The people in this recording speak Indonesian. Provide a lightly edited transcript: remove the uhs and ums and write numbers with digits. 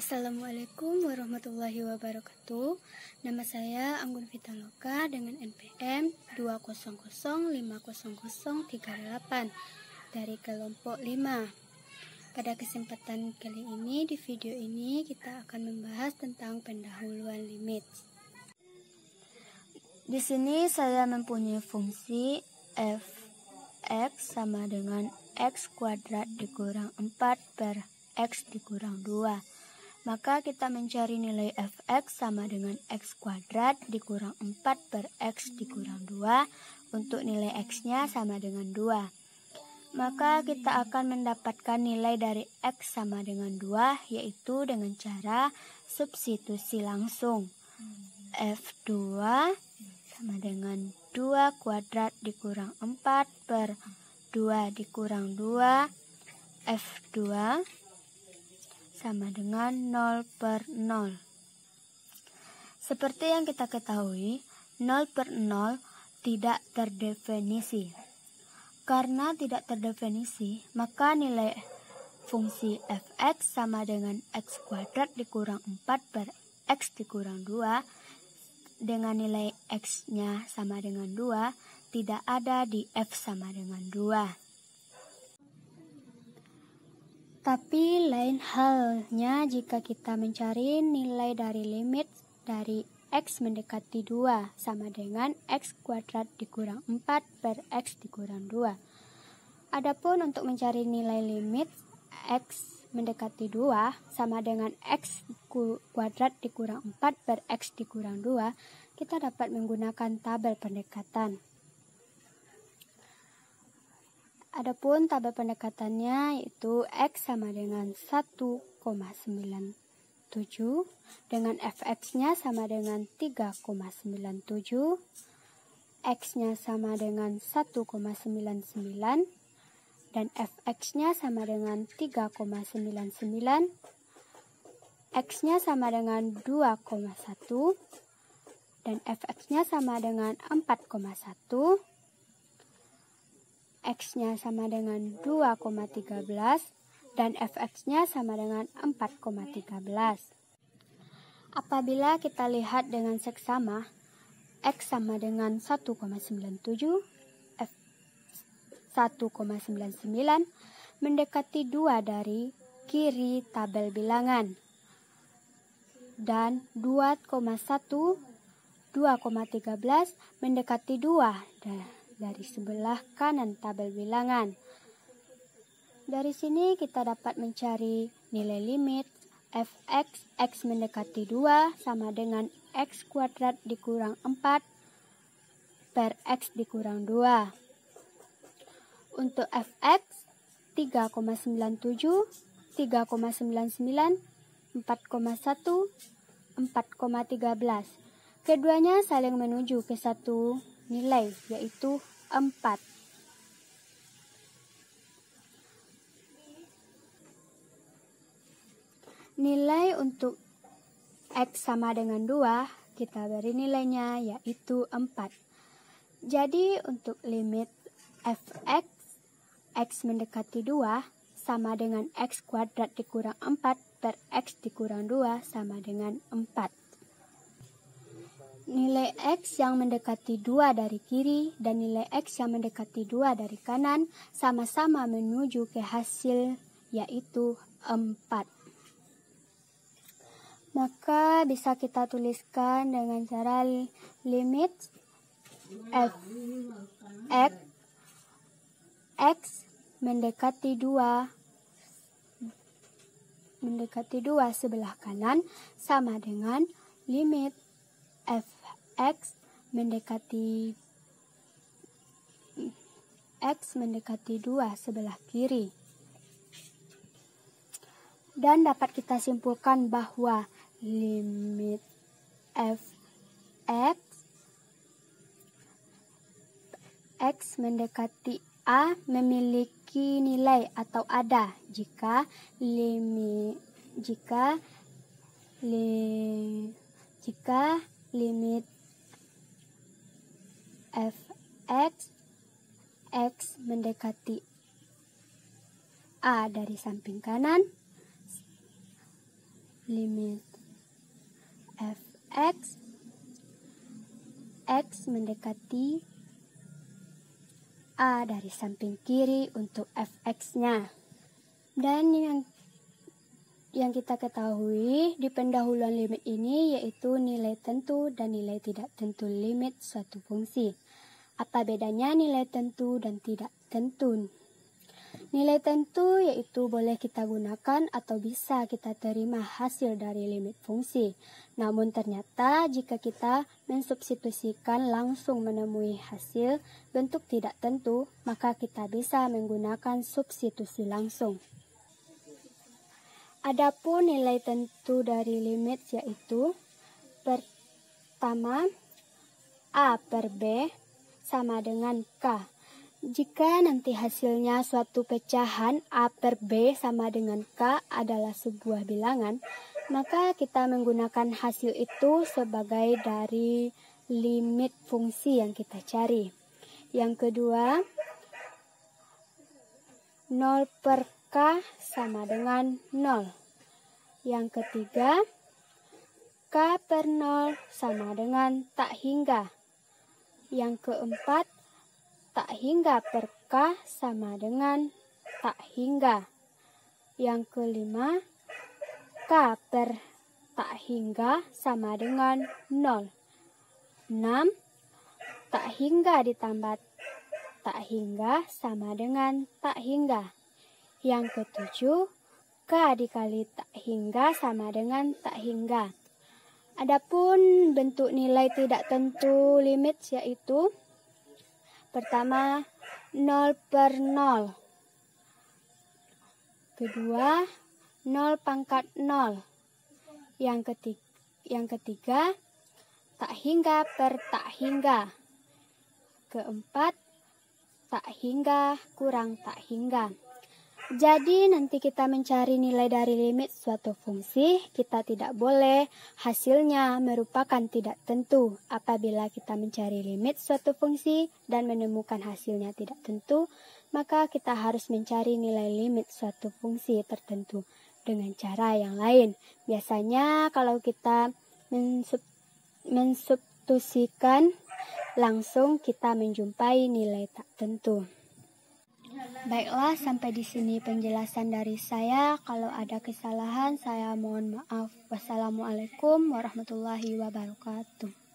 Assalamualaikum warahmatullahi wabarakatuh. Nama saya Anggun Vitaloka dengan NPM 200500338 dari kelompok 5. Pada kesempatan kali ini, di video ini kita akan membahas tentang pendahuluan limit. Di sini saya mempunyai fungsi f(x) sama dengan x kuadrat dikurang 4 per x dikurang 2. Maka kita mencari nilai f(x) sama dengan x kuadrat dikurang 4 per x dikurang 2 untuk nilai x-nya sama dengan 2. Maka kita akan mendapatkan nilai dari x sama dengan 2, yaitu dengan cara substitusi langsung. F2 sama dengan 2 kuadrat dikurang 4 per 2 dikurang 2. F2 sama dengan 0 per 0. Seperti yang kita ketahui, 0 per 0 tidak terdefinisi. Karena tidak terdefinisi, maka nilai fungsi f(x) sama dengan x kuadrat dikurang 4 per x dikurang 2 dengan nilai x-nya sama dengan 2 tidak ada di f sama dengan 2. Tapi lain halnya jika kita mencari nilai dari limit dari x mendekati 2 sama dengan x kuadrat dikurang 4 per x dikurang 2. Adapun untuk mencari nilai limit x mendekati 2 sama dengan x kuadrat dikurang 4 per x dikurang 2, kita dapat menggunakan tabel pendekatan. Adapun tabel pendekatannya yaitu x sama dengan 1,97 dengan fx-nya sama dengan 3,97, x-nya sama dengan 1,99 dan fx-nya sama dengan 3,99, x-nya sama dengan 2,1 dan fx-nya sama dengan 4,1. X-nya sama dengan 2,13 dan fx-nya sama dengan 4,13. Apabila kita lihat dengan seksama, x sama dengan 1,97, f 1,99 mendekati 2 dari kiri tabel bilangan, dan 2,13 mendekati 2 dari sebelah kanan tabel bilangan. Dari sini kita dapat mencari nilai limit f(x) x mendekati 2 sama dengan x kuadrat dikurang 4 per x dikurang 2. Untuk f(x) 3,97, 3,99, 4,1, 4,13. Keduanya saling menuju ke satu nilai, yaitu 4. Nilai untuk x sama dengan 2, kita beri nilainya yaitu 4. Jadi untuk limit f(x) x mendekati 2 sama dengan x kuadrat dikurang 4 per x dikurang 2 sama dengan 4. Nilai x yang mendekati 2 dari kiri dan nilai x yang mendekati 2 dari kanan sama-sama menuju ke hasil yaitu 4. Maka bisa kita tuliskan dengan cara limit f(x) x mendekati 2 sebelah kanan sama dengan limit f(x) mendekati x mendekati 2 sebelah kiri. Dan dapat kita simpulkan bahwa limit f(x) x mendekati a memiliki nilai atau ada jika limit f(x) x mendekati a dari samping kanan limit fx x mendekati A dari samping kiri untuk fx-nya. Dan yang kita ketahui di pendahuluan limit ini yaitu nilai tentu dan nilai tidak tentu limit suatu fungsi. Apa bedanya nilai tentu dan tidak tentu? Nilai tentu yaitu boleh kita gunakan atau bisa kita terima hasil dari limit fungsi. Namun ternyata jika kita mensubstitusikan langsung menemui hasil bentuk tidak tentu, maka kita bisa menggunakan substitusi langsung. Adapun nilai tentu dari limit yaitu pertama A per B sama dengan K. Jika nanti hasilnya suatu pecahan A per B sama dengan K adalah sebuah bilangan, maka kita menggunakan hasil itu sebagai dari limit fungsi yang kita cari. Yang kedua, 0 per K sama dengan 0. Yang ketiga, K per 0 sama dengan tak hingga. Yang keempat, tak hingga per K sama dengan tak hingga. Yang kelima, K per tak hingga sama dengan 0. 6. Tak hingga ditambah tak hingga sama dengan tak hingga. Yang ketujuh, K dikali tak hingga sama dengan tak hingga. Adapun bentuk nilai tidak tentu limit yaitu pertama 0 per 0. Kedua 0 pangkat 0. Yang ketiga tak hingga per tak hingga. Keempat tak hingga kurang tak hingga. Jadi nanti kita mencari nilai dari limit suatu fungsi, kita tidak boleh hasilnya merupakan tidak tentu. Apabila kita mencari limit suatu fungsi dan menemukan hasilnya tidak tentu, maka kita harus mencari nilai limit suatu fungsi tertentu dengan cara yang lain. Biasanya kalau kita mensubstitusikan langsung kita menjumpai nilai tak tentu. Baiklah, sampai di sini penjelasan dari saya. Kalau ada kesalahan, saya mohon maaf. Wassalamualaikum warahmatullahi wabarakatuh.